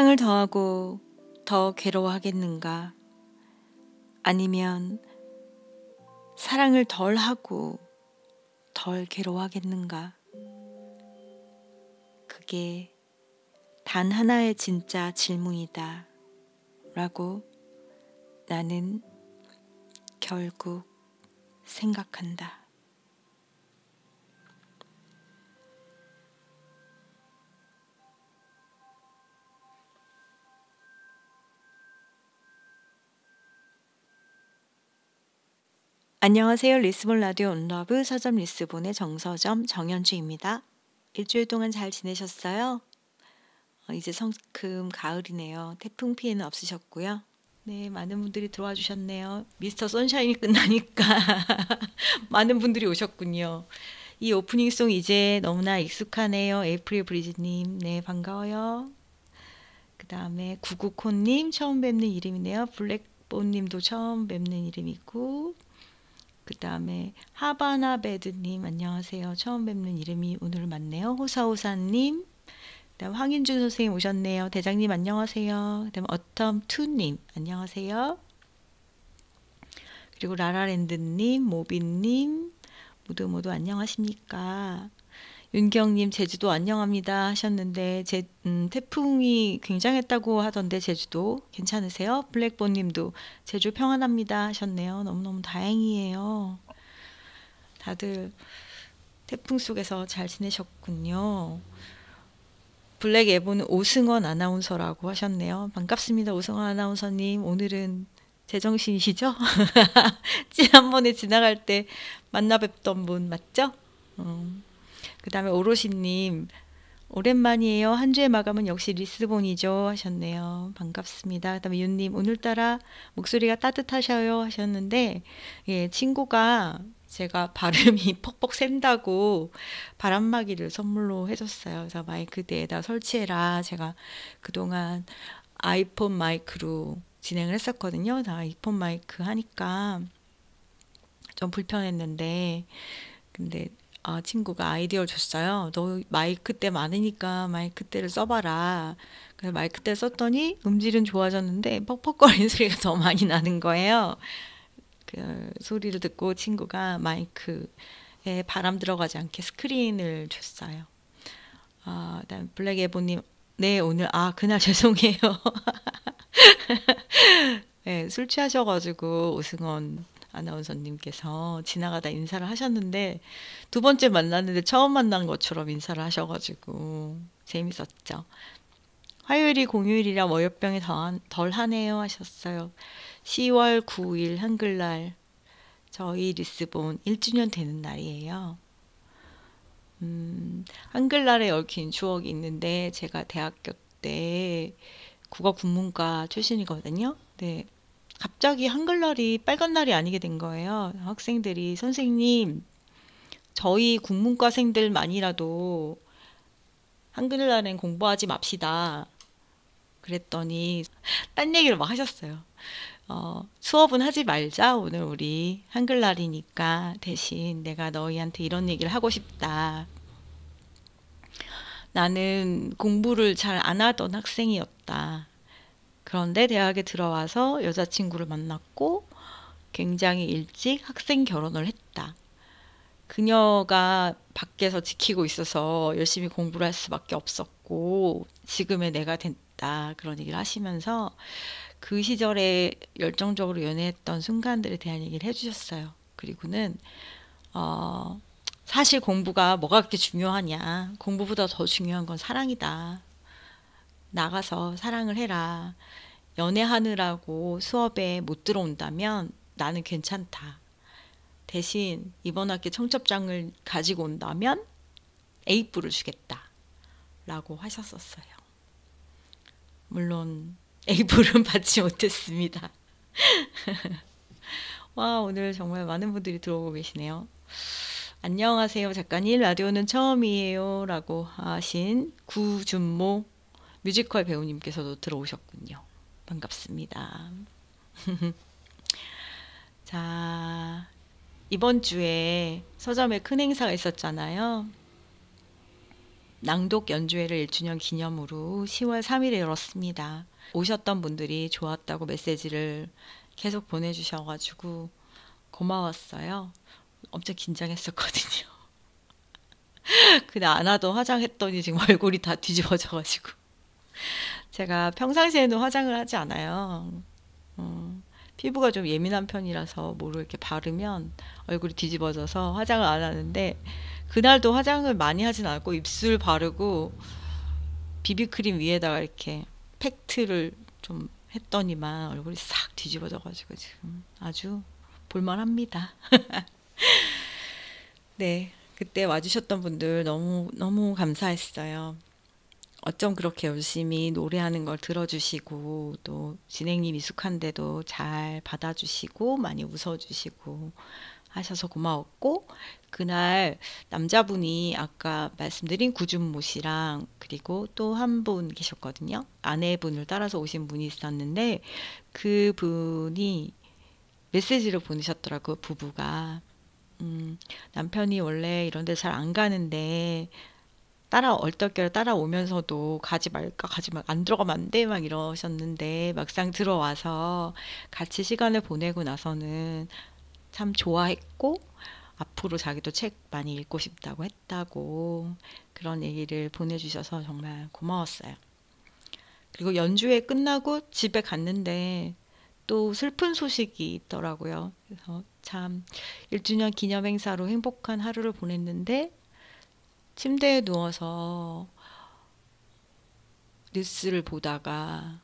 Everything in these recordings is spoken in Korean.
사랑을 더하고 더 괴로워하겠는가? 아니면 사랑을 덜 하고 덜 괴로워하겠는가? 그게 단 하나의 진짜 질문이다. 라고 나는 결국 생각한다. 안녕하세요. 리스본 라디오 온러브 서점 리스본의 정서점 정연주입니다. 일주일 동안 잘 지내셨어요? 이제 성큼 가을이네요. 태풍 피해는 없으셨고요. 네, 많은 분들이 들어와 주셨네요. 미스터 선샤인이 끝나니까 많은 분들이 오셨군요. 이 오프닝송 이제 너무나 익숙하네요. 에이프릴 브리즈님, 네, 반가워요. 그 다음에 구구콘님 처음 뵙는 이름이네요. 블랙본님도 처음 뵙는 이름이고, 그 다음에 하바나 베드님 안녕하세요. 처음 뵙는 이름이 오늘 맞네요. 호사호사님, 그다음 황인준 선생님 오셨네요. 대장님 안녕하세요. 그다음 어텀투님 안녕하세요. 그리고 라라랜드님, 모빈님 모두 안녕하십니까. 윤경님 제주도 안녕합니다 하셨는데 태풍이 굉장했다고 하던데 제주도 괜찮으세요? 블랙본님도 제주 평안합니다 하셨네요. 너무너무 다행이에요. 다들 태풍 속에서 잘 지내셨군요. 블랙 에보는 오승원 아나운서라고 하셨네요. 반갑습니다. 오승원 아나운서님. 오늘은 제정신이시죠? 지난번에 지나갈 때 만나 뵙던 분 맞죠? 그 다음에 오로시님 오랜만이에요. 한 주의 마감은 역시 리스본이죠 하셨네요. 반갑습니다. 그 다음에 윤님 오늘따라 목소리가 따뜻하셔요 하셨는데, 예, 친구가 제가 발음이 퍽퍽 샌다고 바람막이를 선물로 해줬어요. 그래서 마이크대에다 설치해라. 제가 그동안 아이폰 마이크로 진행을 했었거든요. 아이폰 마이크 하니까 좀 불편했는데, 근데 친구가 아이디어를 줬어요. 너 마이크대 많으니까 마이크대를 써봐라. 그래서 마이크대 썼더니 음질은 좋아졌는데 퍽퍽거리는 소리가 더 많이 나는 거예요. 그 소리를 듣고 친구가 마이크에 바람 들어가지 않게 스크린을 줬어요. 그다음 블랙 에보님, 네 오늘 그날 죄송해요. 네, 술 취하셔가지고 오승원 아나운서님께서 지나가다 인사를 하셨는데 두 번째 만났는데 처음 만난 것처럼 인사를 하셔가지고 재밌었죠. 화요일이 공휴일이라 월요병이 덜 하네요 하셨어요. 10월 9일 한글날 저희 리스본 1주년 되는 날이에요. 한글날에 얽힌 추억이 있는데 제가 대학교 때 국어 국문과 출신이거든요. 네. 갑자기 한글날이 빨간 날이 아니게 된 거예요. 학생들이 선생님 저희 국문과생들만이라도 한글날엔 공부하지 맙시다. 그랬더니 딴 얘기를 막 하셨어요. 수업은 하지 말자. 오늘 우리 한글날이니까 대신 내가 너희한테 이런 얘기를 하고 싶다. 나는 공부를 잘 안 하던 학생이었다. 그런데 대학에 들어와서 여자친구를 만났고 굉장히 일찍 학생 결혼을 했다. 그녀가 밖에서 지키고 있어서 열심히 공부를 할 수밖에 없었고 지금의 내가 됐다. 그런 얘기를 하시면서 그 시절에 열정적으로 연애했던 순간들에 대한 얘기를 해주셨어요. 그리고는 사실 공부가 뭐가 그렇게 중요하냐. 공부보다 더 중요한 건 사랑이다. 나가서 사랑을 해라. 연애하느라고 수업에 못 들어온다면 나는 괜찮다. 대신 이번 학기 청첩장을 가지고 온다면 A뿔을 주겠다. 라고 하셨었어요. 물론 A뿔은 받지 못했습니다. 와, 오늘 정말 많은 분들이 들어오고 계시네요. 안녕하세요 작가님, 라디오는 처음이에요 라고 하신 구준모 뮤지컬 배우님께서도 들어오셨군요. 반갑습니다. 자, 이번 주에 서점에 큰 행사가 있었잖아요. 낭독 연주회를 1주년 기념으로 10월 3일에 열었습니다. 오셨던 분들이 좋았다고 메시지를 계속 보내주셔가지고 고마웠어요. 엄청 긴장했었거든요. 근데 안 하던 화장했더니 지금 얼굴이 다 뒤집어져가지고 제가 평상시에는 화장을 하지 않아요. 피부가 좀 예민한 편이라서 뭐를 이렇게 바르면 얼굴이 뒤집어져서 화장을 안 하는데 그날도 화장을 많이 하진 않고 입술 바르고 비비크림 위에다가 이렇게 팩트를 좀 했더니만 얼굴이 싹 뒤집어져가지고 지금 아주 볼만합니다. 네, 그때 와주셨던 분들 너무 감사했어요. 어쩜 그렇게 열심히 노래하는 걸 들어주시고 또 진행이 미숙한데도 잘 받아주시고 많이 웃어주시고 하셔서 고마웠고, 그날 남자분이 아까 말씀드린 구준모 씨랑 그리고 또 한 분 계셨거든요. 아내분을 따라서 오신 분이 있었는데 그분이 메시지를 보내셨더라고요. 부부가 남편이 원래 이런 데 잘 안 가는데 얼떨결에 따라오면서도 가지 말까 가지 말 안 들어가면 안 돼 막 이러셨는데 막상 들어와서 같이 시간을 보내고 나서는 참 좋아했고 앞으로 자기도 책 많이 읽고 싶다고 했다고 그런 얘기를 보내주셔서 정말 고마웠어요. 그리고 연주회 끝나고 집에 갔는데 또 슬픈 소식이 있더라고요. 그래서 참 1주년 기념 행사로 행복한 하루를 보냈는데 침대에 누워서 뉴스를 보다가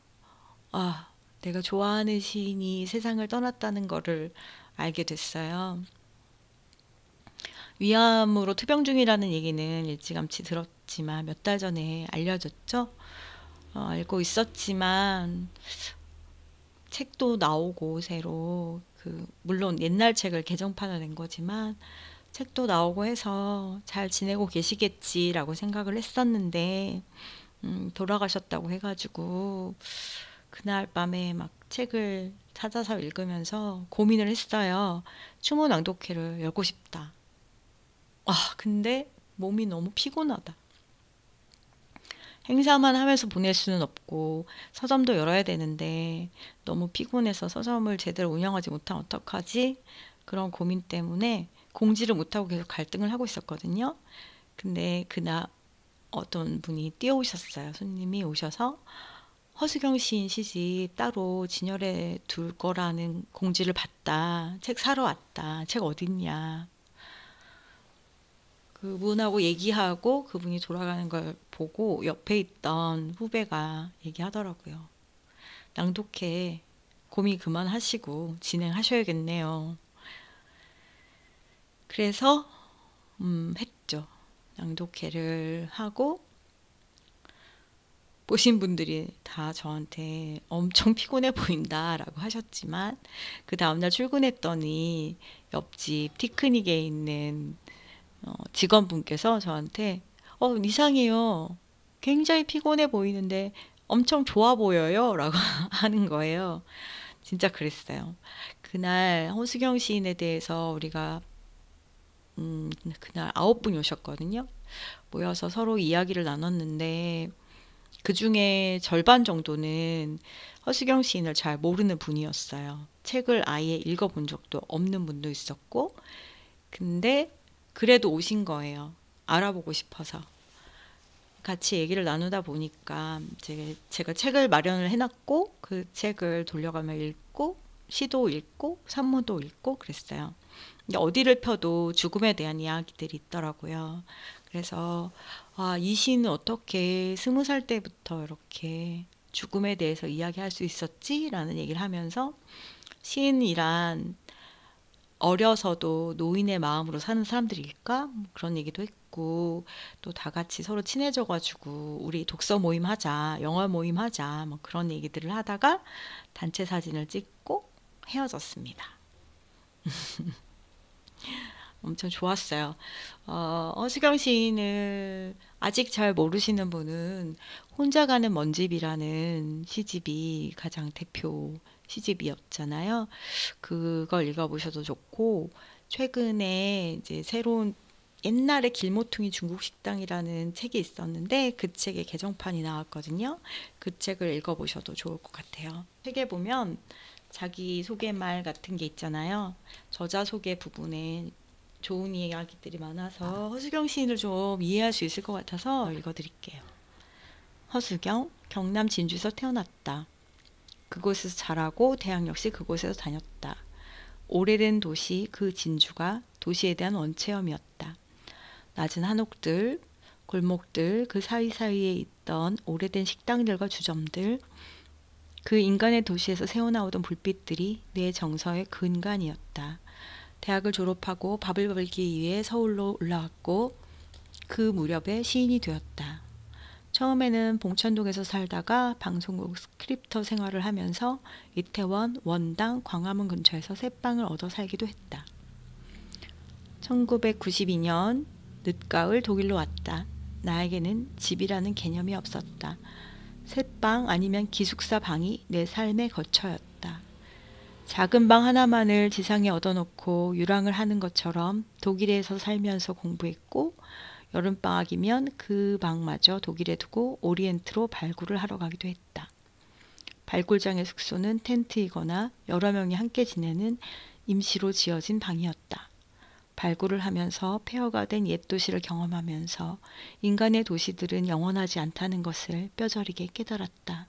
내가 좋아하는 시인이 세상을 떠났다는 거를 알게 됐어요. 위암으로 투병 중이라는 얘기는 일찌감치 들었지만 몇 달 전에 알려졌죠. 알고 있었지만 책도 나오고 새로 물론 옛날 책을 개정판을 낸 거지만 책도 나오고 해서 잘 지내고 계시겠지라고 생각을 했었는데 돌아가셨다고 해가지고 그날 밤에 막 책을 찾아서 읽으면서 고민을 했어요. 추모 낭독회를 열고 싶다. 근데 몸이 너무 피곤하다. 행사만 하면서 보낼 수는 없고 서점도 열어야 되는데 너무 피곤해서 서점을 제대로 운영하지 못하면 어떡하지? 그런 고민 때문에 공지를 못하고 계속 갈등을 하고 있었거든요. 근데 그날 어떤 분이 뛰어오셨어요. 손님이 오셔서 허수경 시인 시집 따로 진열해 둘 거라는 공지를 봤다. 책 사러 왔다. 책 어딨냐. 그분하고 얘기하고 그분이 돌아가는 걸 보고 옆에 있던 후배가 얘기하더라고요. 낭독회 고민 그만하시고 진행하셔야겠네요. 그래서 했죠. 낭독회를 하고 보신 분들이 다 저한테 엄청 피곤해 보인다라고 하셨지만 그 다음날 출근했더니 옆집 티크닉에 있는 직원분께서 저한테 이상해요. 굉장히 피곤해 보이는데 엄청 좋아 보여요. 라고 하는 거예요. 진짜 그랬어요. 그날 허수경 시인에 대해서 우리가 그날 9분이 오셨거든요. 모여서 서로 이야기를 나눴는데 그 중에 절반 정도는 허수경 시인을 잘 모르는 분이었어요. 책을 아예 읽어본 적도 없는 분도 있었고, 근데 그래도 오신 거예요. 알아보고 싶어서. 같이 얘기를 나누다 보니까 제가 책을 마련을 해놨고 그 책을 돌려가며 읽고 시도 읽고 산문도 읽고 그랬어요. 근데 어디를 펴도 죽음에 대한 이야기들이 있더라고요. 그래서 이 시인은 어떻게 20살 때부터 이렇게 죽음에 대해서 이야기할 수 있었지? 라는 얘기를 하면서 시인이란 어려서도 노인의 마음으로 사는 사람들일까? 그런 얘기도 했고 또 다 같이 서로 친해져가지고 우리 독서 모임 하자, 영화 모임 하자 뭐 그런 얘기들을 하다가 단체 사진을 찍고 헤어졌습니다. 엄청 좋았어요. 허수경 시인을 아직 잘 모르시는 분은 혼자 가는 먼집이라는 시집이 가장 대표 시집이었잖아요. 그걸 읽어보셔도 좋고 최근에 이제 새로운 옛날에 길모퉁이 중국식당이라는 책이 있었는데 그 책의 개정판이 나왔거든요. 그 책을 읽어보셔도 좋을 것 같아요. 책에 보면 자기 소개말 같은 게 있잖아요. 저자 소개 부분에 좋은 이야기들이 많아서 허수경 시인을 좀 이해할 수 있을 것 같아서 읽어드릴게요. 허수경, 경남 진주에서 태어났다. 그곳에서 자라고 대학 역시 그곳에서 다녔다. 오래된 도시 그 진주가 도시에 대한 원체험이었다. 낮은 한옥들, 골목들, 그 사이사이에 있던 오래된 식당들과 주점들, 그 인간의 도시에서 새어나오던 불빛들이 내 정서의 근간이었다. 대학을 졸업하고 밥을 벌기 위해 서울로 올라왔고 그 무렵에 시인이 되었다. 처음에는 봉천동에서 살다가 방송국 스크립터 생활을 하면서 이태원, 원당, 광화문 근처에서 새방을 얻어 살기도 했다. 1992년 늦가을 독일로 왔다. 나에게는 집이라는 개념이 없었다. 새방 아니면 기숙사 방이 내 삶의 거처였다. 작은 방 하나만을 지상에 얻어놓고 유랑을 하는 것처럼 독일에서 살면서 공부했고 여름방학이면 그 방마저 독일에 두고 오리엔트로 발굴을 하러 가기도 했다. 발굴장의 숙소는 텐트이거나 여러 명이 함께 지내는 임시로 지어진 방이었다. 발굴을 하면서 폐허가 된 옛 도시를 경험하면서 인간의 도시들은 영원하지 않다는 것을 뼈저리게 깨달았다.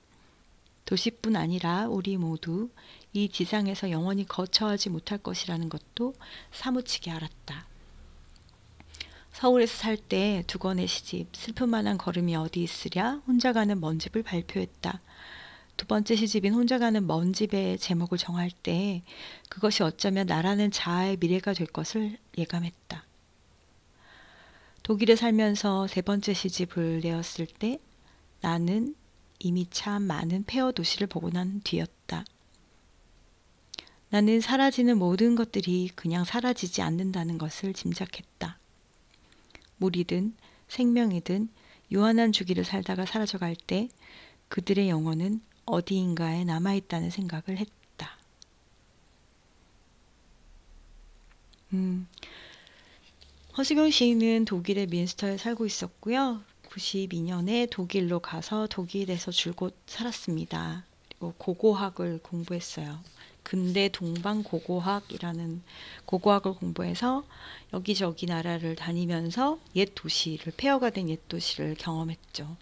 도시뿐 아니라 우리 모두 이 지상에서 영원히 거처하지 못할 것이라는 것도 사무치게 알았다. 서울에서 살 때 두 권의 시집, 슬픈 만한 걸음이 어디 있으랴, 혼자 가는 먼집을 발표했다. 두 번째 시집인 혼자 가는 먼집의 제목을 정할 때 그것이 어쩌면 나라는 자아의 미래가 될 것을 예감했다. 독일에 살면서 세 번째 시집을 내었을 때 나는 이미 참 많은 폐허 도시를 보고 난 뒤였다. 나는 사라지는 모든 것들이 그냥 사라지지 않는다는 것을 짐작했다. 물이든 생명이든 유한한 주기를 살다가 사라져갈 때 그들의 영혼은 어디인가에 남아있다는 생각을 했다. 허수경 시인은 독일의 민스터에 살고 있었고요. 92년에 독일로 가서 독일에서 줄곧 살았습니다. 그리고 고고학을 공부했어요. 근대 동방 고고학이라는 고고학을 공부해서 여기저기 나라를 다니면서 옛 도시를 폐허가 된 옛 도시를 경험했죠.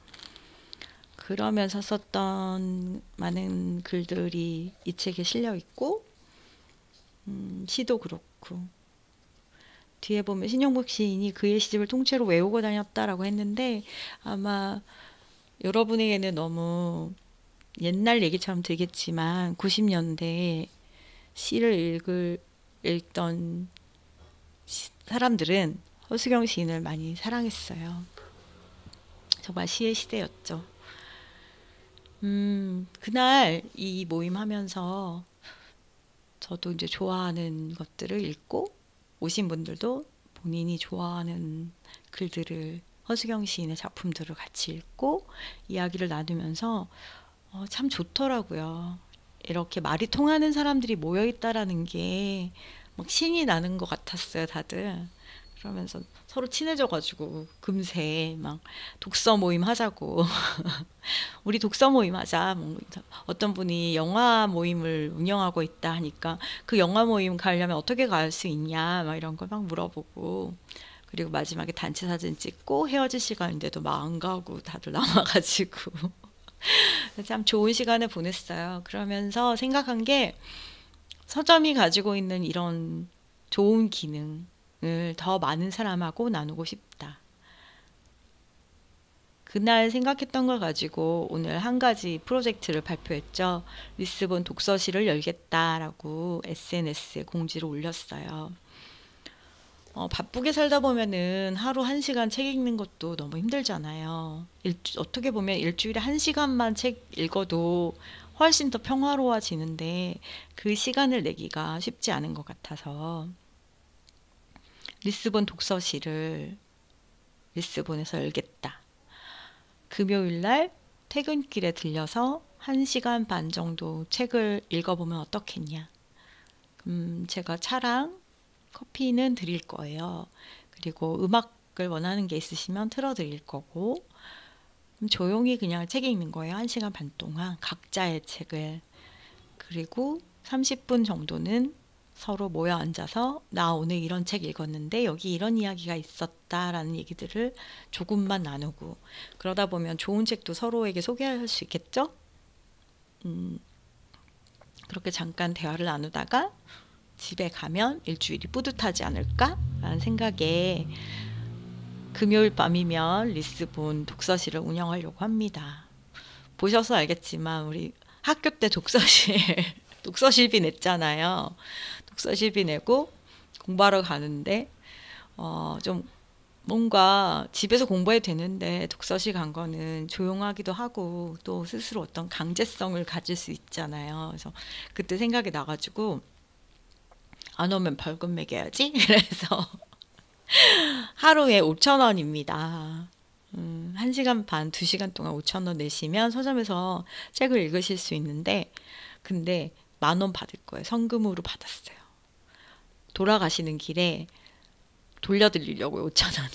그러면서 썼던 많은 글들이 이 책에 실려 있고 시도 그렇고 뒤에 보면 신영복 시인이 그의 시집을 통째로 외우고 다녔다라고 했는데 아마 여러분에게는 너무 옛날 얘기처럼 되겠지만 90년대 시를 읽던 사람들은 허수경 시인을 많이 사랑했어요. 정말 시의 시대였죠. 그날 이 모임 하면서 저도 이제 좋아하는 것들을 읽고 오신 분들도 본인이 좋아하는 글들을 허수경 시인의 작품들을 같이 읽고 이야기를 나누면서 참 좋더라고요. 이렇게 말이 통하는 사람들이 모여있다라는 게 막 신이 나는 것 같았어요, 다들. 그러면서 서로 친해져가지고 금세 막 독서 모임 하자고 우리 독서 모임 하자. 뭐 어떤 분이 영화 모임을 운영하고 있다 하니까 그 영화 모임 가려면 어떻게 갈 수 있냐 막 이런 걸 막 물어보고 그리고 마지막에 단체 사진 찍고 헤어질 시간인데도 막 안 가고 다들 남아가지고 참 좋은 시간을 보냈어요. 그러면서 생각한 게 서점이 가지고 있는 이런 좋은 기능을 더 많은 사람하고 나누고 싶다. 그날 생각했던 걸 가지고 오늘 한 가지 프로젝트를 발표했죠. 리스본 독서실을 열겠다라고 SNS에 공지를 올렸어요. 바쁘게 살다 보면은 하루 1시간 책 읽는 것도 너무 힘들잖아요. 어떻게 보면 일주일에 1시간만 책 읽어도 훨씬 더 평화로워지는데 그 시간을 내기가 쉽지 않은 것 같아서 리스본 독서실을 리스본에서 열겠다. 금요일 날 퇴근길에 들려서 1시간 반 정도 책을 읽어보면 어떻겠냐. 제가 차랑 커피는 드릴 거예요. 그리고 음악을 원하는 게 있으시면 틀어드릴 거고, 조용히 그냥 책 읽는 거예요. 1시간 반 동안 각자의 책을. 그리고 30분 정도는 서로 모여 앉아서 나 오늘 이런 책 읽었는데 여기 이런 이야기가 있었다라는 얘기들을 조금만 나누고, 그러다 보면 좋은 책도 서로에게 소개할 수 있겠죠? 그렇게 잠깐 대화를 나누다가 집에 가면 일주일이 뿌듯하지 않을까라는 생각에 금요일 밤이면 리스본 독서실을 운영하려고 합니다. 보셔서 알겠지만 우리 학교 때 독서실비 냈잖아요. 독서실비 내고 공부하러 가는데 좀 뭔가 집에서 공부해도 되는데 독서실 간 거는 조용하기도 하고 또 스스로 어떤 강제성을 가질 수 있잖아요. 그래서 그때 생각이 나가지고 안 오면 벌금 매겨야지. 그래서 하루에 5,000원입니다. 1시간 반, 2시간 동안 5,000원 내시면 서점에서 책을 읽으실 수 있는데, 근데 10,000원 받을 거예요. 성금으로 받았어요. 돌아가시는 길에 돌려드리려고요, 5,000원은.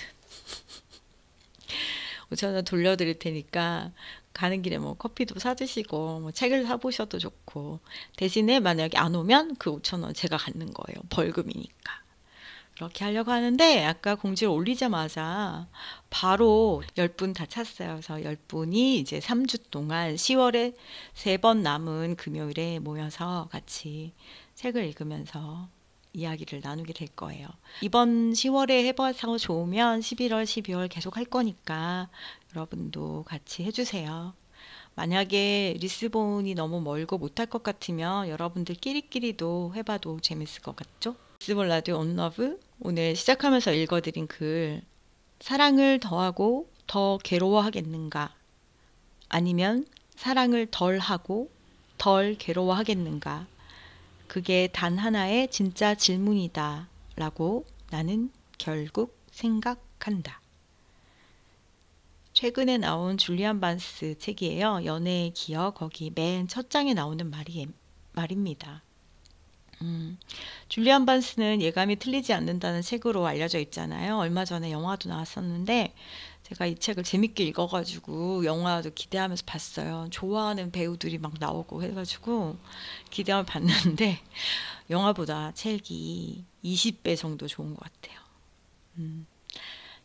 5,000원 돌려드릴 테니까 가는 길에 뭐 커피도 사드시고 뭐 책을 사보셔도 좋고, 대신에 만약에 안 오면 그 5,000원 제가 갖는 거예요. 벌금이니까. 그렇게 하려고 하는데 아까 공지를 올리자마자 바로 10분 다 찼어요. 그래서 10분이 이제 3주 동안 10월에 3번 남은 금요일에 모여서 같이 책을 읽으면서 이야기를 나누게 될 거예요. 이번 10월에 해봐서 좋으면 11월, 12월 계속 할 거니까 여러분도 같이 해주세요. 만약에 리스본이 너무 멀고 못할 것 같으면 여러분들끼리도 해봐도 재밌을 것 같죠? 리스본 라디오 온러브, 오늘 시작하면서 읽어드린 글, 사랑을 더하고 더 괴로워하겠는가? 아니면 사랑을 덜 하고 덜 괴로워하겠는가? 그게 단 하나의 진짜 질문이다 라고 나는 결국 생각한다. 최근에 나온 줄리안 반스 책이에요. 연애의 기억, 거기 맨 첫 장에 나오는 말입니다. 줄리안 반스는 예감이 틀리지 않는다는 책으로 알려져 있잖아요. 얼마 전에 영화도 나왔었는데 제가 이 책을 재밌게 읽어가지고 영화도 기대하면서 봤어요. 좋아하는 배우들이 막 나오고 해가지고 기대하며 봤는데 영화보다 책이 20배 정도 좋은 것 같아요.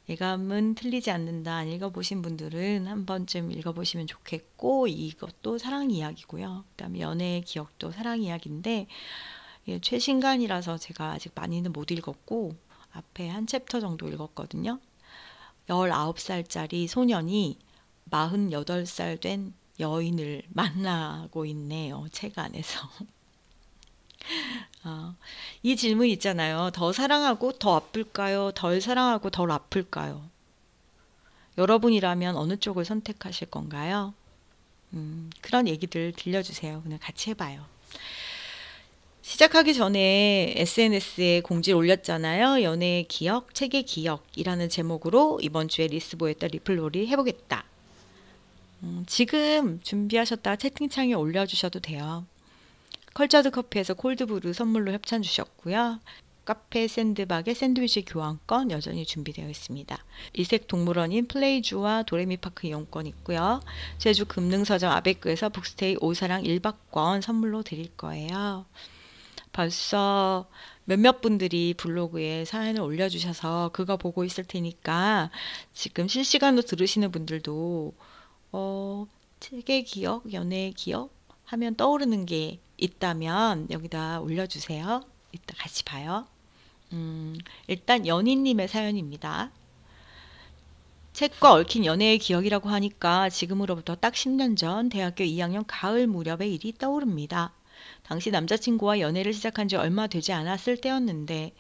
예감은 틀리지 않는다. 안 읽어보신 분들은 한 번쯤 읽어보시면 좋겠고, 이것도 사랑 이야기고요. 그다음에 연애의 기억도 사랑 이야기인데 최신간이라서 제가 아직 많이는 못 읽었고 앞에 한 챕터 정도 읽었거든요. 19살짜리 소년이 48살 된 여인을 만나고 있네요. 책 안에서. 이 질문 있잖아요. 더 사랑하고 더 아플까요? 덜 사랑하고 덜 아플까요? 여러분이라면 어느 쪽을 선택하실 건가요? 그런 얘기들 들려주세요. 그냥 같이 해봐요. 시작하기 전에 SNS에 공지를 올렸잖아요. 연애의 기억, 책의 기억이라는 제목으로 이번 주에 리스보에다 리플놀이 해보겠다. 지금 준비하셨다가 채팅창에 올려주셔도 돼요. 컬처드 커피에서 콜드브루 선물로 협찬 주셨고요. 카페 샌드박의 샌드위치 교환권 여전히 준비되어 있습니다. 이색 동물원인 플레이주와 도레미파크 이용권 있고요. 제주 금능서점 아베크에서 북스테이 오사랑 1박권 선물로 드릴 거예요. 벌써 몇몇 분들이 블로그에 사연을 올려주셔서 그거 보고 있을 테니까 지금 실시간으로 들으시는 분들도 책의 기억, 연애의 기억 하면 떠오르는 게 있다면 여기다 올려주세요. 이따 같이 봐요. 일단 연희님의 사연입니다. 책과 얽힌 연애의 기억이라고 하니까 지금으로부터 딱 10년 전 대학교 2학년 가을 무렵의 일이 떠오릅니다. 당시 남자친구와 연애를 시작한 지 얼마 되지 않았을 때였는데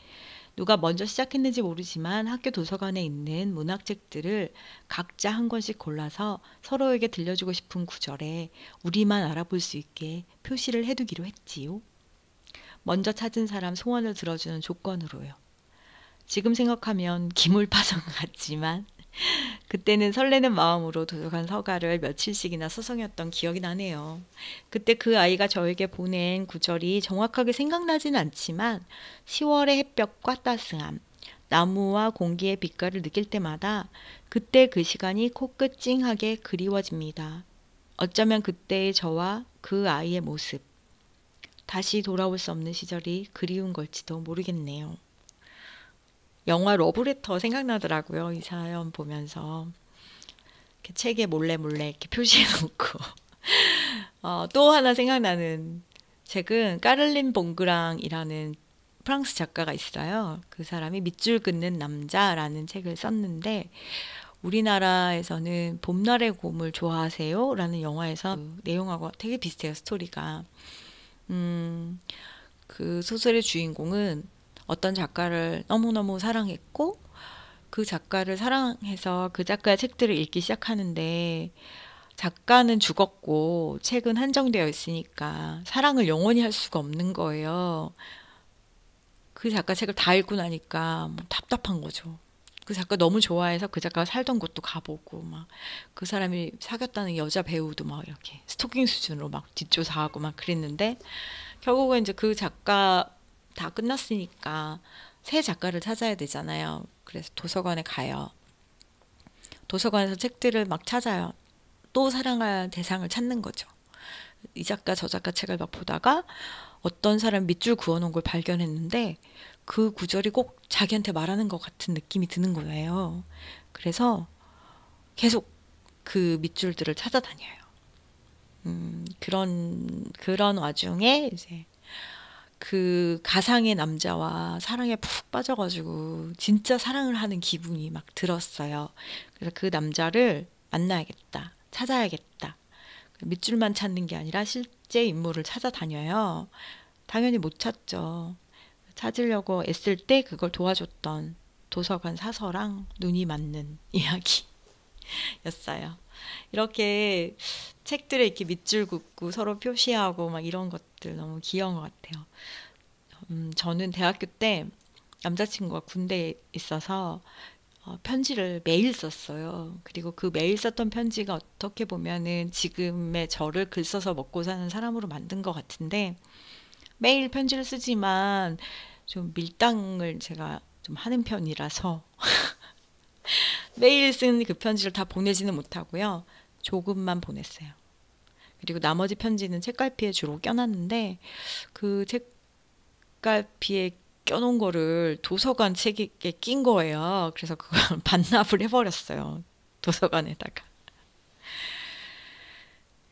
누가 먼저 시작했는지 모르지만 학교 도서관에 있는 문학책들을 각자 한 권씩 골라서 서로에게 들려주고 싶은 구절에 우리만 알아볼 수 있게 표시를 해두기로 했지요. 먼저 찾은 사람 소원을 들어주는 조건으로요. 지금 생각하면 기물파석 같지만 그때는 설레는 마음으로 도서관 서가를 며칠씩이나 서성였던 기억이 나네요. 그때 그 아이가 저에게 보낸 구절이 정확하게 생각나진 않지만 10월의 햇볕과 따스함, 나무와 공기의 빛깔을 느낄 때마다 그때 그 시간이 코끝 찡하게 그리워집니다. 어쩌면 그때의 저와 그 아이의 모습, 다시 돌아올 수 없는 시절이 그리운 걸지도 모르겠네요. 영화 러브레터 생각나더라고요. 이 사연 보면서. 이렇게 책에 몰래 이렇게 표시해 놓고. 또 하나 생각나는 책은 까를린 봉그랑이라는 프랑스 작가가 있어요. 그 사람이 밑줄 긋는 남자라는 책을 썼는데 우리나라에서는 봄날의 곰을 좋아하세요? 라는 영화에서 그 내용하고 되게 비슷해요. 스토리가. 그 소설의 주인공은 어떤 작가를 너무너무 사랑했고 그 작가를 사랑해서 그 작가의 책들을 읽기 시작하는데 작가는 죽었고 책은 한정되어 있으니까 사랑을 영원히 할 수가 없는 거예요. 그 작가 책을 다 읽고 나니까 뭐 답답한 거죠. 그 작가 너무 좋아해서 그 작가가 살던 곳도 가보고 막 그 사람이 사귀었다는 여자 배우도 막 이렇게 스토킹 수준으로 막 뒷조사하고 막 그랬는데 결국은 이제 그 작가 다 끝났으니까 새 작가를 찾아야 되잖아요. 그래서 도서관에 가요. 도서관에서 책들을 막 찾아요. 또 사랑할 대상을 찾는 거죠. 이 작가 저 작가 책을 막 보다가 어떤 사람 밑줄 그어놓은 걸 발견했는데 그 구절이 꼭 자기한테 말하는 것 같은 느낌이 드는 거예요. 그래서 계속 그 밑줄들을 찾아다녀요. 그런 와중에 이제 그 가상의 남자와 사랑에 푹 빠져가지고 진짜 사랑을 하는 기분이 막 들었어요. 그래서 그 남자를 만나야겠다, 찾아야겠다. 밑줄만 찾는 게 아니라 실제 인물을 찾아다녀요. 당연히 못 찾죠. 찾으려고 애쓸 때 그걸 도와줬던 도서관 사서랑 눈이 맞는 이야기였어요. 이렇게 책들에 이렇게 밑줄 긋고 서로 표시하고 막 이런 것들 너무 귀여운 것 같아요. 저는 대학교 때 남자친구가 군대에 있어서 편지를 매일 썼어요. 그리고 그 매일 썼던 편지가 어떻게 보면은 지금의 저를 글 써서 먹고 사는 사람으로 만든 것 같은데 매일 편지를 쓰지만 좀 밀당을 제가 좀 하는 편이라서 매일 쓴 그 편지를 다 보내지는 못하고요. 조금만 보냈어요. 그리고 나머지 편지는 책갈피에 주로 껴놨는데 그 책갈피에 껴놓은 거를 도서관 책에 낀 거예요. 그래서 그걸 반납을 해버렸어요. 도서관에다가.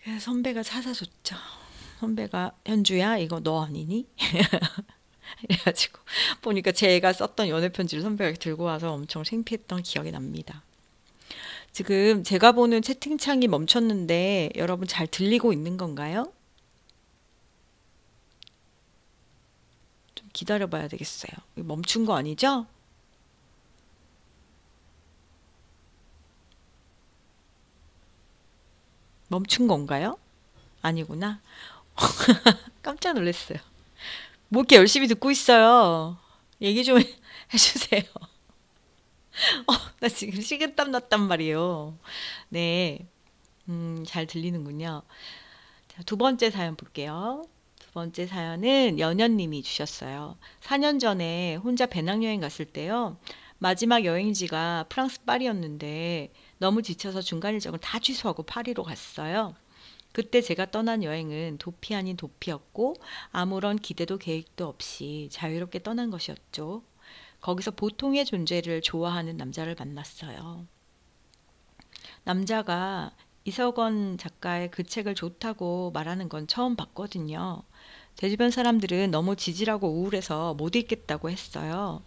그래서 선배가 찾아줬죠. 선배가 현주야 이거 너 아니니? 이래가지고 보니까 제가 썼던 연애 편지를 선배가 들고 와서 엄청 창피했던 기억이 납니다. 지금 제가 보는 채팅창이 멈췄는데 여러분 잘 들리고 있는 건가요? 좀 기다려 봐야 되겠어요. 멈춘 거 아니죠? 멈춘 건가요? 아니구나. 깜짝 놀랐어요. 뭐 이렇게 열심히 듣고 있어요. 얘기 좀 해주세요. 나 지금 식은땀 났단 말이에요. 네, 잘 들리는군요. 자, 두 번째 사연 볼게요. 두 번째 사연은 연연님이 주셨어요. 4년 전에 혼자 배낭여행 갔을 때요. 마지막 여행지가 프랑스 파리였는데 너무 지쳐서 중간 일정을 다 취소하고 파리로 갔어요. 그때 제가 떠난 여행은 도피 아닌 도피였고 아무런 기대도 계획도 없이 자유롭게 떠난 것이었죠. 거기서 보통의 존재를 좋아하는 남자를 만났어요. 남자가 이석원 작가의 그 책을 좋다고 말하는 건 처음 봤거든요. 제 주변 사람들은 너무 지질하고 우울해서 못 읽겠다고 했어요.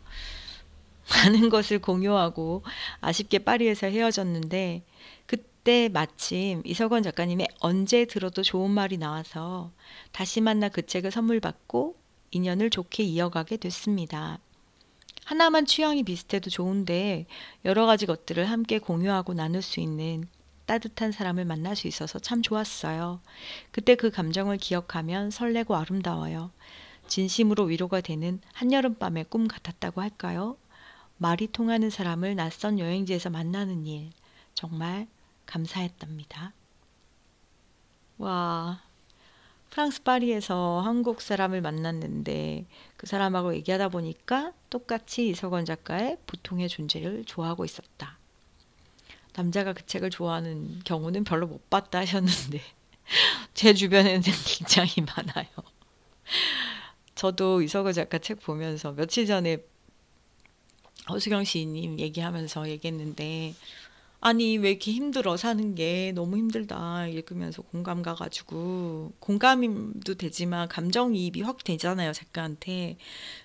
많은 것을 공유하고 아쉽게 파리에서 헤어졌는데 그때 마침 이석원 작가님의 언제 들어도 좋은 말이 나와서 다시 만나 그 책을 선물 받고 인연을 좋게 이어가게 됐습니다. 하나만 취향이 비슷해도 좋은데 여러 가지 것들을 함께 공유하고 나눌 수 있는 따뜻한 사람을 만날 수 있어서 참 좋았어요. 그때 그 감정을 기억하면 설레고 아름다워요. 진심으로 위로가 되는 한여름밤의 꿈 같았다고 할까요? 말이 통하는 사람을 낯선 여행지에서 만나는 일, 정말 감사했답니다. 와, 프랑스 파리에서 한국 사람을 만났는데 그 사람하고 얘기하다 보니까 똑같이 이석원 작가의 보통의 존재를 좋아하고 있었다. 남자가 그 책을 좋아하는 경우는 별로 못 봤다 하셨는데 제 주변에는 굉장히 많아요. 저도 이석원 작가 책 보면서 며칠 전에 허수경 시인님 얘기하면서 얘기했는데 아니 왜 이렇게 힘들어 사는 게 너무 힘들다 읽으면서 공감 가가지고 공감도 되지만 감정이입이 확 되잖아요 작가한테.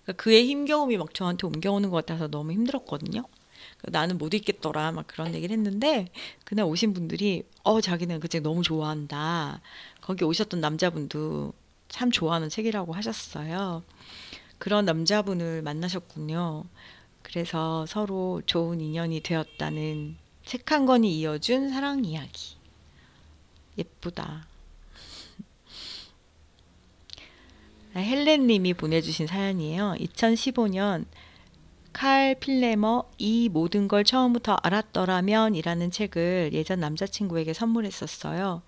그러니까 그의 힘겨움이 막 저한테 옮겨오는 것 같아서 너무 힘들었거든요. 나는 못 읽겠더라 막 그런 얘기를 했는데 그날 오신 분들이 자기는 그 책 너무 좋아한다. 거기 오셨던 남자분도 참 좋아하는 책이라고 하셨어요. 그런 남자분을 만나셨군요. 그래서 서로 좋은 인연이 되었다는 책 한 권이 이어준 사랑 이야기. 예쁘다. 헬렌 님이 보내주신 사연이에요. 2015년 칼 필레머 이 모든 걸 처음부터 알았더라면 이라는 책을 예전 남자친구에게 선물했었어요.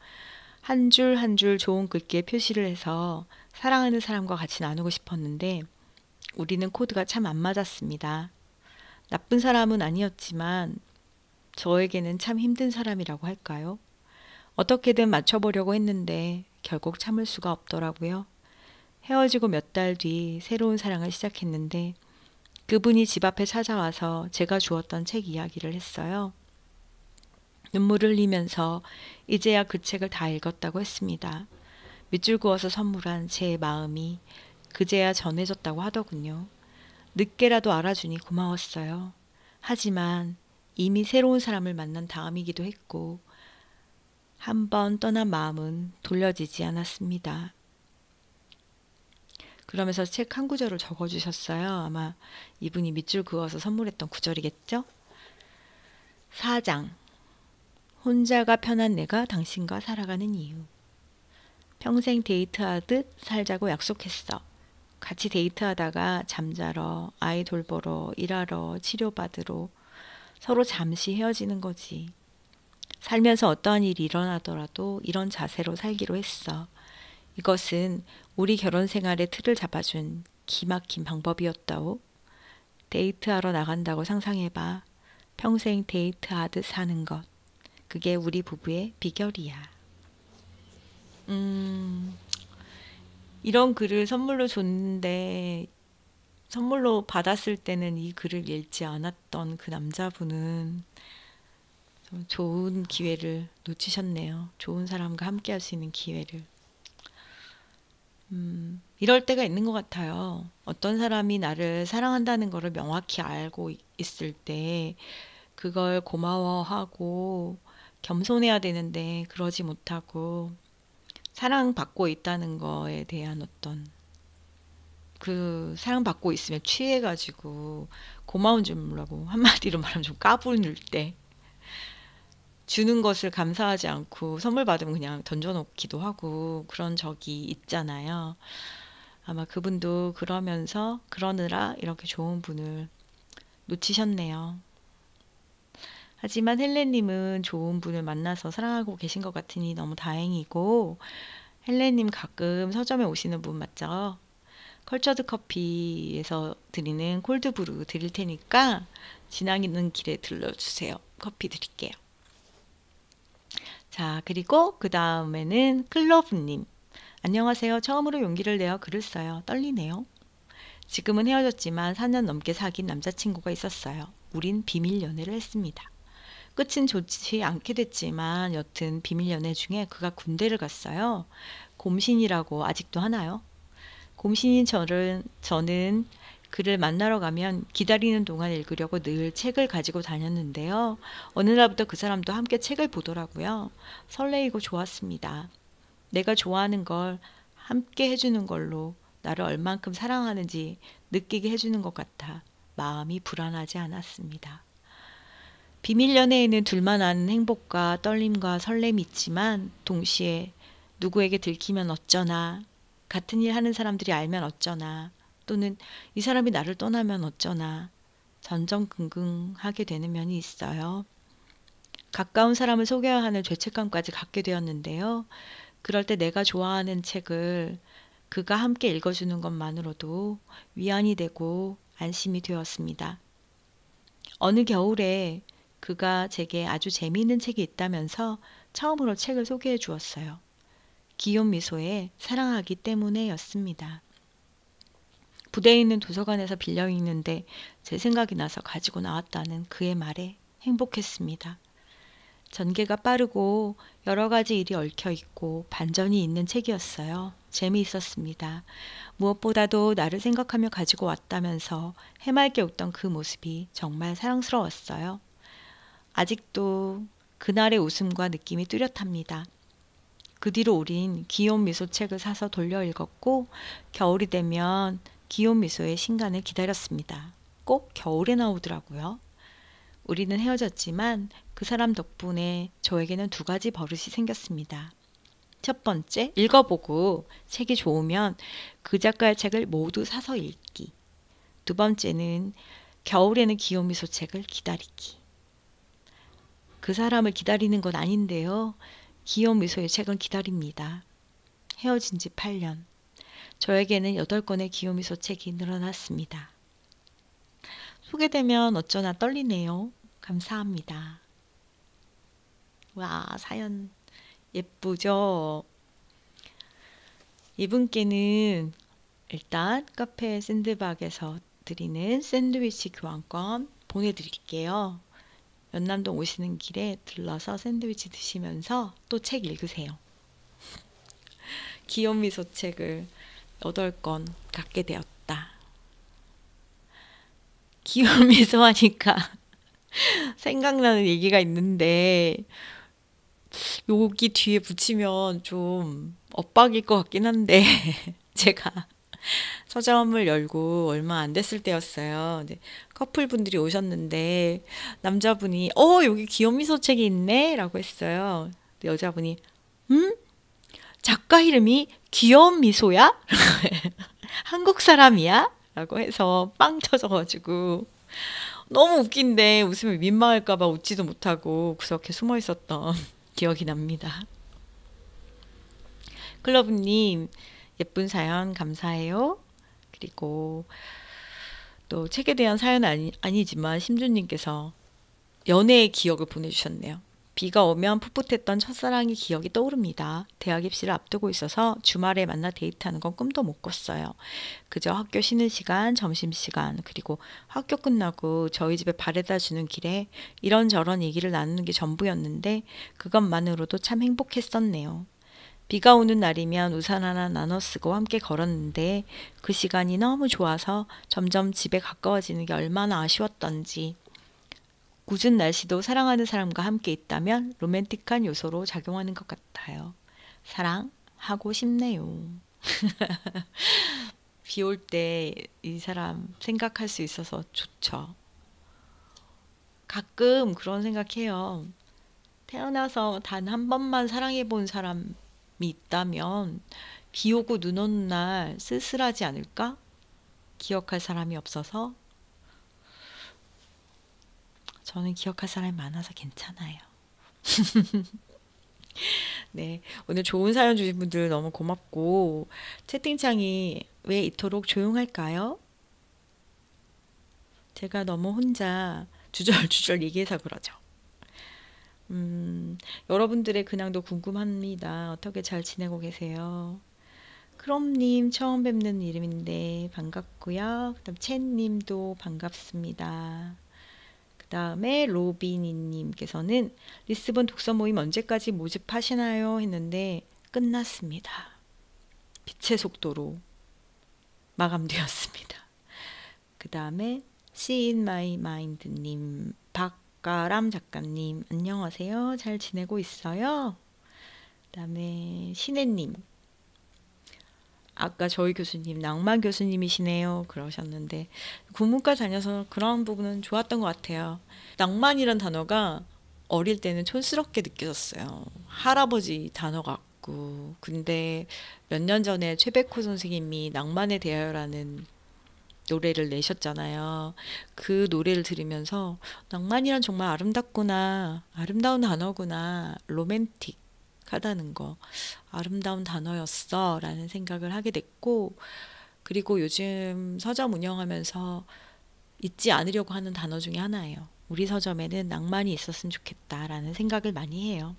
한 줄 한 줄 좋은 글귀에 표시를 해서 사랑하는 사람과 같이 나누고 싶었는데 우리는 코드가 참 안 맞았습니다. 나쁜 사람은 아니었지만 저에게는 참 힘든 사람이라고 할까요? 어떻게든 맞춰보려고 했는데 결국 참을 수가 없더라고요. 헤어지고 몇 달 뒤 새로운 사랑을 시작했는데 그분이 집 앞에 찾아와서 제가 주었던 책 이야기를 했어요. 눈물을 흘리면서 이제야 그 책을 다 읽었다고 했습니다. 밑줄 그어서 선물한 제 마음이 그제야 전해졌다고 하더군요. 늦게라도 알아주니 고마웠어요. 하지만 이미 새로운 사람을 만난 다음이기도 했고 한 번 떠난 마음은 돌려지지 않았습니다. 그러면서 책 한 구절을 적어주셨어요. 아마 이분이 밑줄 그어서 선물했던 구절이겠죠? 4장 혼자가 편한 내가 당신과 살아가는 이유. 평생 데이트하듯 살자고 약속했어. 같이 데이트하다가 잠자러, 아이 돌보러, 일하러, 치료받으러 서로 잠시 헤어지는 거지. 살면서 어떠한 일이 일어나더라도 이런 자세로 살기로 했어. 이것은 우리 결혼 생활의 틀을 잡아준 기막힌 방법이었다오. 데이트하러 나간다고 상상해봐. 평생 데이트하듯 사는 것. 그게 우리 부부의 비결이야. 이런 글을 선물로 줬는데 선물로 받았을 때는 이 글을 읽지 않았던 그 남자분은 좀 좋은 기회를 놓치셨네요. 좋은 사람과 함께 할 수 있는 기회를. 이럴 때가 있는 것 같아요. 어떤 사람이 나를 사랑한다는 것을 명확히 알고 있을 때 그걸 고마워하고 겸손해야 되는데 그러지 못하고 사랑받고 있다는 거에 대한 어떤 그 사랑받고 있으면 취해가지고 고마운 줄 모르고 한마디로 말하면 좀 까부를 때 주는 것을 감사하지 않고 선물 받으면 그냥 던져놓기도 하고 그런 적이 있잖아요. 아마 그분도 그러느라 이렇게 좋은 분을 놓치셨네요. 하지만 헬렌님은 좋은 분을 만나서 사랑하고 계신 것 같으니 너무 다행이고 헬렌님 가끔 서점에 오시는 분 맞죠? 컬처드 커피에서 드리는 콜드브루 드릴 테니까 지나가는 길에 들러주세요. 커피 드릴게요. 자, 그리고 그 다음에는 클로브님. 안녕하세요. 처음으로 용기를 내어 글을 써요. 떨리네요. 지금은 헤어졌지만 4년 넘게 사귄 남자친구가 있었어요. 우린 비밀 연애를 했습니다. 끝은 좋지 않게 됐지만 여튼 비밀 연애 중에 그가 군대를 갔어요. 곰신이라고 아직도 하나요? 곰신인 저는 그를 만나러 가면 기다리는 동안 읽으려고 늘 책을 가지고 다녔는데요. 어느 날부터 그 사람도 함께 책을 보더라고요. 설레이고 좋았습니다. 내가 좋아하는 걸 함께 해주는 걸로 나를 얼만큼 사랑하는지 느끼게 해주는 것 같아 마음이 불안하지 않았습니다. 비밀 연애에는 둘만 아는 행복과 떨림과 설렘이 있지만 동시에 누구에게 들키면 어쩌나, 같은 일 하는 사람들이 알면 어쩌나, 또는 이 사람이 나를 떠나면 어쩌나 전전긍긍하게 되는 면이 있어요. 가까운 사람을 속여야 하는 죄책감까지 갖게 되었는데요. 그럴 때 내가 좋아하는 책을 그가 함께 읽어주는 것만으로도 위안이 되고 안심이 되었습니다. 어느 겨울에 그가 제게 아주 재미있는 책이 있다면서 처음으로 책을 소개해 주었어요. 기욤 미소의 사랑하기 때문에였습니다. 부대에 있는 도서관에서 빌려 읽는데 제 생각이 나서 가지고 나왔다는 그의 말에 행복했습니다. 전개가 빠르고 여러 가지 일이 얽혀 있고 반전이 있는 책이었어요. 재미있었습니다. 무엇보다도 나를 생각하며 가지고 왔다면서 해맑게 웃던 그 모습이 정말 사랑스러웠어요. 아직도 그날의 웃음과 느낌이 뚜렷합니다. 그 뒤로 우린 기욤 미소 책을 사서 돌려 읽었고 겨울이 되면 기욤 미소의 신간을 기다렸습니다. 꼭 겨울에 나오더라고요. 우리는 헤어졌지만 그 사람 덕분에 저에게는 두 가지 버릇이 생겼습니다. 첫 번째, 읽어보고 책이 좋으면 그 작가의 책을 모두 사서 읽기. 두 번째는 겨울에는 기욤 미소 책을 기다리기. 그 사람을 기다리는 건 아닌데요. 기욤 미소의 책은 기다립니다. 헤어진 지 8년. 저에게는 8권의 기욤 미소 책이 늘어났습니다. 소개되면 어쩌나 떨리네요. 감사합니다. 와, 사연 예쁘죠? 이분께는 일단 카페 샌드박에서 드리는 샌드위치 교환권 보내드릴게요. 연남동 오시는 길에 들러서 샌드위치 드시면서 또 책 읽으세요. 기욤 미소 책을 8권 갖게 되었다. 기욤 미소 하니까 생각나는 얘기가 있는데 여기 뒤에 붙이면 좀 엇박일 것 같긴 한데 제가 서점을 열고 얼마 안 됐을 때였어요. 커플분들이 오셨는데 남자분이 여기 기욤 미소 책이 있네 라고 했어요. 여자분이 작가 이름이 기욤 미소야? 한국 사람이야? 라고 해서 빵 터져가지고 너무 웃긴데 웃으면 민망할까봐 웃지도 못하고 구석에 숨어 있었던 기억이 납니다. 클러브님 예쁜 사연 감사해요. 그리고 또 책에 대한 사연은 아니지만 심주님께서 연애의 기억을 보내주셨네요. 비가 오면 풋풋했던 첫사랑의 기억이 떠오릅니다. 대학 입시를 앞두고 있어서 주말에 만나 데이트하는 건 꿈도 못 꿨어요. 그저 학교 쉬는 시간, 점심시간, 그리고 학교 끝나고 저희 집에 바래다 주는 길에 이런저런 얘기를 나누는 게 전부였는데 그것만으로도 참 행복했었네요. 비가 오는 날이면 우산 하나 나눠 쓰고 함께 걸었는데 그 시간이 너무 좋아서 점점 집에 가까워지는 게 얼마나 아쉬웠던지. 궂은 날씨도 사랑하는 사람과 함께 있다면 로맨틱한 요소로 작용하는 것 같아요. 사랑하고 싶네요. 비 올 때 이 사람 생각할 수 있어서 좋죠. 가끔 그런 생각해요. 태어나서 단 한 번만 사랑해 본 사람이 있다면 비 오고 눈 오는 날 쓸쓸하지 않을까? 기억할 사람이 없어서. 저는 기억할 사람이 많아서 괜찮아요. 네, 오늘 좋은 사연 주신 분들 너무 고맙고 채팅창이 왜 이토록 조용할까요? 제가 너무 혼자 주절주절 얘기해서 그러죠. 여러분들의 근황도 궁금합니다. 어떻게 잘 지내고 계세요? 크롬님 처음 뵙는 이름인데 반갑고요. 그다음 첸님도 반갑습니다. 그 다음에 로비니님께서는 리스본 독서 모임 언제까지 모집하시나요? 했는데 끝났습니다. 빛의 속도로 마감되었습니다. 그 다음에 See in my mind님, 박가람 작가님 안녕하세요. 잘 지내고 있어요? 그 다음에 신혜님, 아까 저희 교수님 낭만 교수님이시네요 그러셨는데 국문과 다녀서 그런 부분은 좋았던 것 같아요. 낭만이란 단어가 어릴 때는 촌스럽게 느껴졌어요. 할아버지 단어 같고. 근데 몇 년 전에 최백호 선생님이 낭만에 대하여라는 노래를 내셨잖아요. 그 노래를 들으면서 낭만이란 정말 아름답구나, 아름다운 단어구나, 로맨틱 하다는 거, 아름다운 단어였어 라는 생각을 하게 됐고, 그리고 요즘 서점 운영하면서 잊지 않으려고 하는 단어 중에 하나예요. 우리 서점에는 낭만이 있었으면 좋겠다라는 생각을 많이 해요.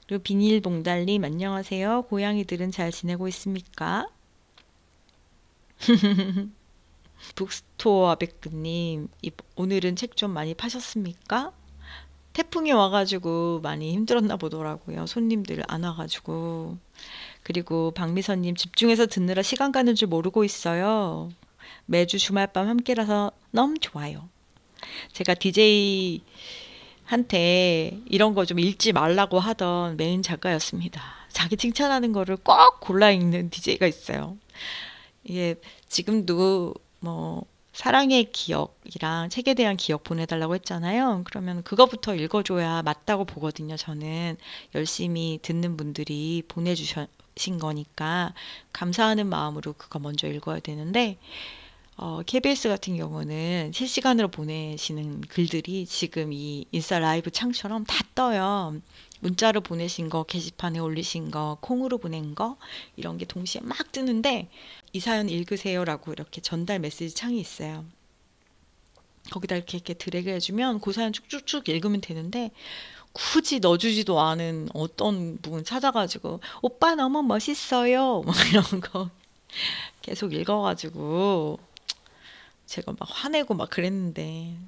그리고 비닐봉달님 안녕하세요. 고양이들은 잘 지내고 있습니까? 북스토어 아베크님 오늘은 책 좀 많이 파셨습니까? 태풍이 와가지고 많이 힘들었나 보더라고요. 손님들 안 와가지고. 그리고 박미선님 집중해서 듣느라 시간 가는 줄 모르고 있어요. 매주 주말밤 함께라서 너무 좋아요. 제가 DJ한테 이런 거 좀 읽지 말라고 하던 메인 작가였습니다. 자기 칭찬하는 거를 꼭 골라 읽는 DJ가 있어요. 이게 지금도 뭐 사랑의 기억이랑 책에 대한 기억 보내달라고 했잖아요. 그러면 그거부터 읽어줘야 맞다고 보거든요. 저는 열심히 듣는 분들이 보내주신 거니까 감사하는 마음으로 그거 먼저 읽어야 되는데 KBS 같은 경우는 실시간으로 보내시는 글들이 지금 이 인스타 라이브 창처럼 다 떠요. 문자로 보내신 거, 게시판에 올리신 거, 콩으로 보낸 거 이런 게 동시에 막 뜨는데 이 사연 읽으세요라고 이렇게 전달 메시지 창이 있어요. 거기다 이렇게 드래그 해주면 그 사연 쭉쭉쭉 읽으면 되는데 굳이 넣어주지도 않은 어떤 부분 찾아가지고 오빠 너무 멋있어요 막 이런 거 계속 읽어가지고 제가 막 화내고 막 그랬는데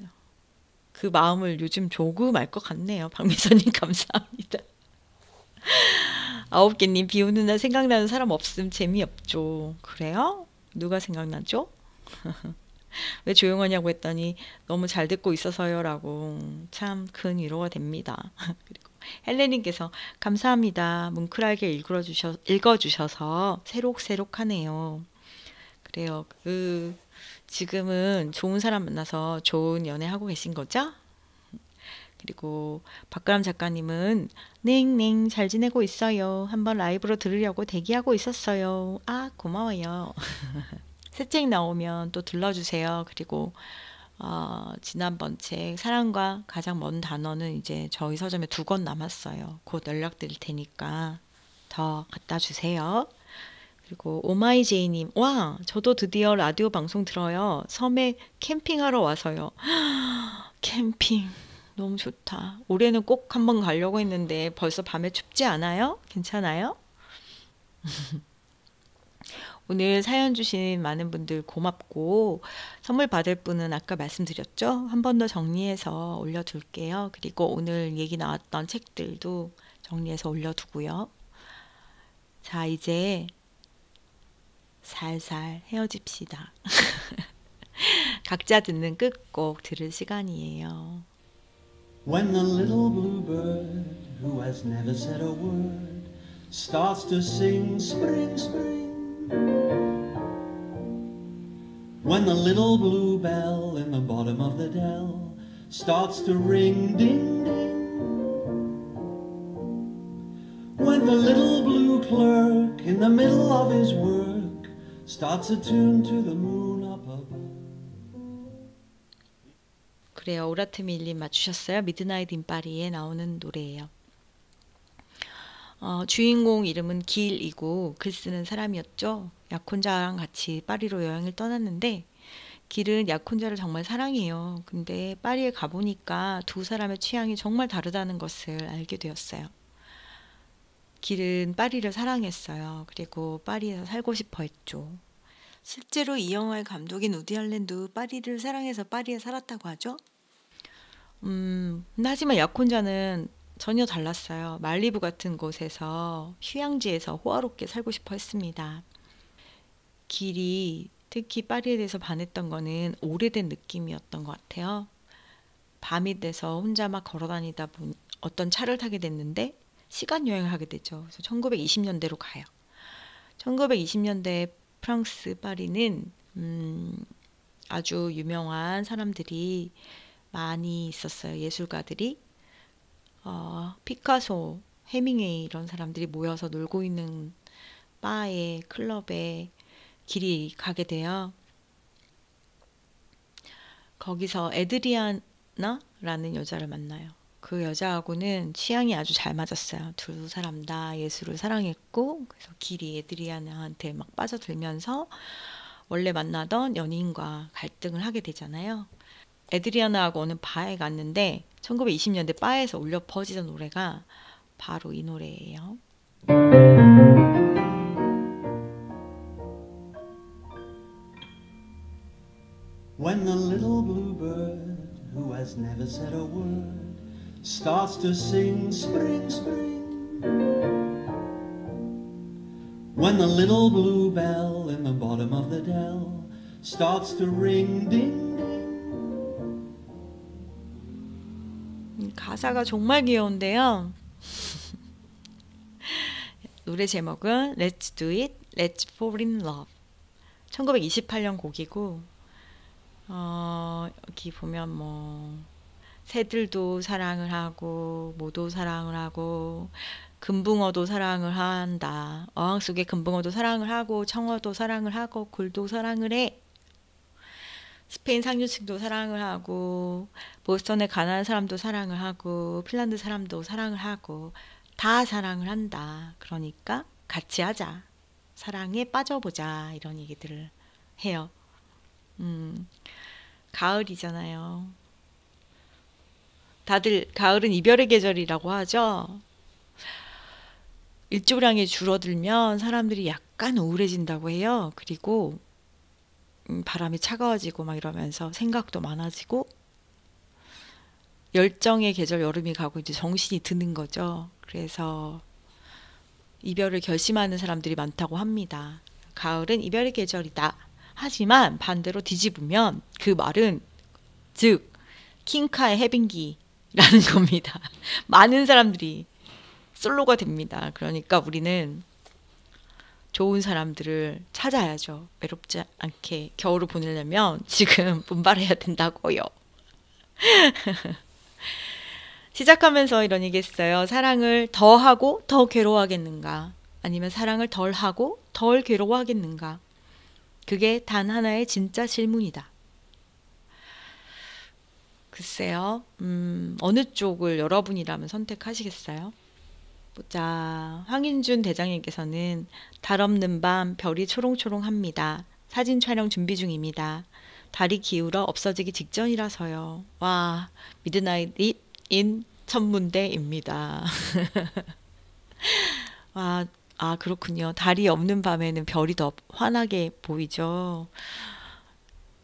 그 마음을 요즘 조금 알 것 같네요. 박미선님 감사합니다. 9개님 비 오는 날 생각나는 사람 없음 재미없죠. 그래요? 누가 생각나죠? 왜 조용하냐고 했더니 너무 잘 듣고 있어서요 라고 참 큰 위로가 됩니다. 그리고 헬레님께서 감사합니다. 뭉클하게 읽어주셔서 새록새록하네요. 그래요. 지금은 좋은 사람 만나서 좋은 연애 하고 계신 거죠? 그리고 박가람 작가님은 냉냉 잘 지내고 있어요. 한번 라이브로 들으려고 대기하고 있었어요. 아 고마워요. 새 책 나오면 또 들러주세요. 그리고 지난번 책 사랑과 가장 먼 단어는 이제 저희 서점에 2권 남았어요. 곧 연락드릴 테니까 더 갖다 주세요. 그리고 오마이제이님, 와, 저도 드디어 라디오 방송 들어요. 섬에 캠핑하러 와서요. 캠핑 너무 좋다. 올해는 꼭 한번 가려고 했는데 벌써 밤에 춥지 않아요? 괜찮아요? 오늘 사연 주신 많은 분들 고맙고 선물 받을 분은 아까 말씀드렸죠? 한 번 더 정리해서 올려둘게요. 그리고 오늘 얘기 나왔던 책들도 정리해서 올려두고요. 자, 이제 살살 헤어집시다. 각자 듣는 끝곡 들을 시간이에요. When the little blue bird who has never said a word starts to sing spring, spring. When the little blue bell in the bottom of the dell starts to ring ding, ding. When the little blue clerk in the middle of his work starts a tune to the moon up above. 그래요. 오라트밀님 맞추셨어요. 미드나잇 인 파리에 나오는 노래예요. 주인공 이름은 길이고 글 쓰는 사람이었죠. 약혼자랑 같이 파리로 여행을 떠났는데 길은 약혼자를 정말 사랑해요. 근데 파리에 가보니까 두 사람의 취향이 정말 다르다는 것을 알게 되었어요. 길은 파리를 사랑했어요. 그리고 파리에서 살고 싶어 했죠. 실제로 이 영화의 감독인 우디 알렌도 파리를 사랑해서 파리에 살았다고 하죠. 하지만 약혼자는 전혀 달랐어요. 말리부 같은 곳에서 휴양지에서 호화롭게 살고 싶어 했습니다. 길이 특히 파리에 대해서 반했던 거는 오래된 느낌이었던 것 같아요. 밤이 돼서 혼자 막 걸어다니다 보니 어떤 차를 타게 됐는데 시간 여행을 하게 되죠. 그래서 1920년대로 가요. 1920년대 프랑스 파리는 아주 유명한 사람들이 많이 있었어요. 예술가들이 피카소, 해밍웨이 이런 사람들이 모여서 놀고 있는 바에 클럽에 길이 가게 돼요. 거기서 에드리아나라는 여자를 만나요. 그 여자하고는 취향이 아주 잘 맞았어요. 두 사람 다 예술을 사랑했고, 그래서 길이 에드리아나한테 막 빠져들면서 원래 만나던 연인과 갈등을 하게 되잖아요. 에드리아나하고 어느 바에 갔는데 1920년대 바에서 울려 퍼지던 노래가 바로 이 노래예요. When the little bluebird, who has never said a word, starts to sing spring, spring. When the little bluebell in the bottom of the dell starts to ring, ding, ding. 가사가 정말 귀여운데요. 노래 제목은 Let's Do It, Let's Fall in Love. 1928년 곡이고 여기 보면 뭐 새들도 사랑을 하고 모도 사랑을 하고 금붕어도 사랑을 한다. 어항 속의 금붕어도 사랑을 하고 청어도 사랑을 하고 굴도 사랑을 해. 스페인 상류층도 사랑을 하고 보스턴의 가난한 사람도 사랑을 하고 핀란드 사람도 사랑을 하고 다 사랑을 한다. 그러니까 같이 하자. 사랑에 빠져보자. 이런 얘기들을 해요. 가을이잖아요. 다들 가을은 이별의 계절이라고 하죠. 일조량이 줄어들면 사람들이 약간 우울해진다고 해요. 그리고 바람이 차가워지고 막 이러면서 생각도 많아지고 열정의 계절 여름이 가고 이제 정신이 드는 거죠. 그래서 이별을 결심하는 사람들이 많다고 합니다. 가을은 이별의 계절이다. 하지만 반대로 뒤집으면 그 말은 즉 킹카의 해빙기라는 겁니다. 많은 사람들이 솔로가 됩니다. 그러니까 우리는 좋은 사람들을 찾아야죠. 외롭지 않게 겨울을 보내려면 지금 분발해야 된다고요. 시작하면서 이런 얘기 했어요. 사랑을 더 하고 더 괴로워하겠는가? 아니면 사랑을 덜 하고 덜 괴로워하겠는가? 그게 단 하나의 진짜 질문이다. 글쎄요. 어느 쪽을 여러분이라면 선택하시겠어요? 보자. 황인준 대장님께서는 달 없는 밤 별이 초롱초롱합니다. 사진 촬영 준비 중입니다. 달이 기울어 없어지기 직전이라서요. 와, 미드나잇 인 천문대입니다. 와, 그렇군요. 달이 없는 밤에는 별이 더 환하게 보이죠.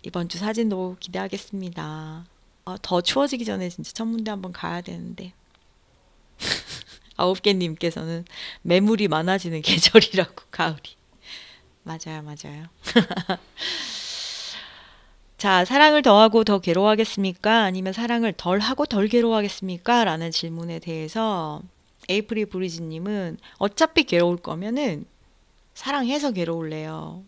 이번 주 사진도 기대하겠습니다. 더 추워지기 전에 진짜 천문대 한번 가야 되는데. 9개님께서는 매물이 많아지는 계절이라고 가을이. 맞아요. 자, 사랑을 더하고 더 괴로워하겠습니까? 아니면 사랑을 덜 하고 덜 괴로워하겠습니까? 라는 질문에 대해서 에이프릴 브리지님은 어차피 괴로울 거면은 사랑해서 괴로울래요.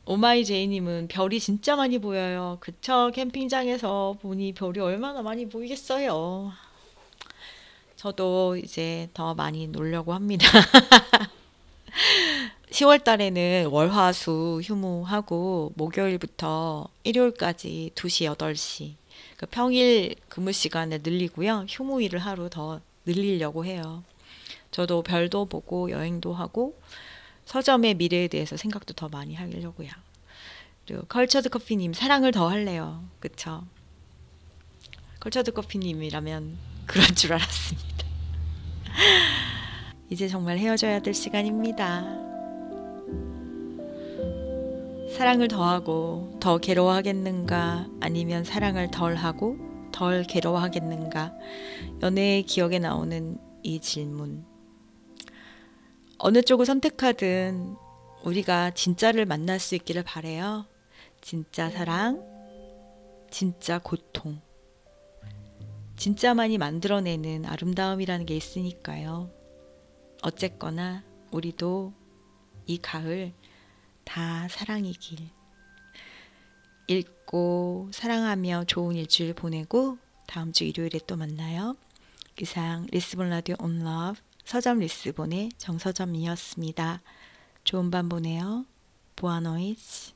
오마이제이님은 별이 진짜 많이 보여요. 그쵸? 캠핑장에서 보니 별이 얼마나 많이 보이겠어요. 저도 이제 더 많이 놀려고 합니다. 10월 달에는 월화수 휴무하고 목요일부터 일요일까지 2시, 8시 그 평일 근무 시간을 늘리고요. 휴무일을 하루 더 늘리려고 해요. 저도 별도 보고 여행도 하고 서점의 미래에 대해서 생각도 더 많이 하려고요. 그리고 컬처드 커피님 사랑을 더 할래요. 그쵸? 컬처드 커피님이라면 그럴 줄 알았습니다. 이제 정말 헤어져야 될 시간입니다. 사랑을 더하고 더 괴로워하겠는가? 아니면 사랑을 덜하고 덜 괴로워하겠는가? 연애의 기억에 나오는 이 질문. 어느 쪽을 선택하든 우리가 진짜를 만날 수 있기를 바래요. 진짜 사랑, 진짜 고통, 진짜만이 만들어내는 아름다움이라는 게 있으니까요. 어쨌거나 우리도 이 가을 다 사랑이길. 읽고 사랑하며 좋은 일주일 보내고 다음 주 일요일에 또 만나요. 이상 리스본 라디오 온 러브 서점 리스본의 정서점이었습니다. 좋은 밤 보내요. 보아노이즈.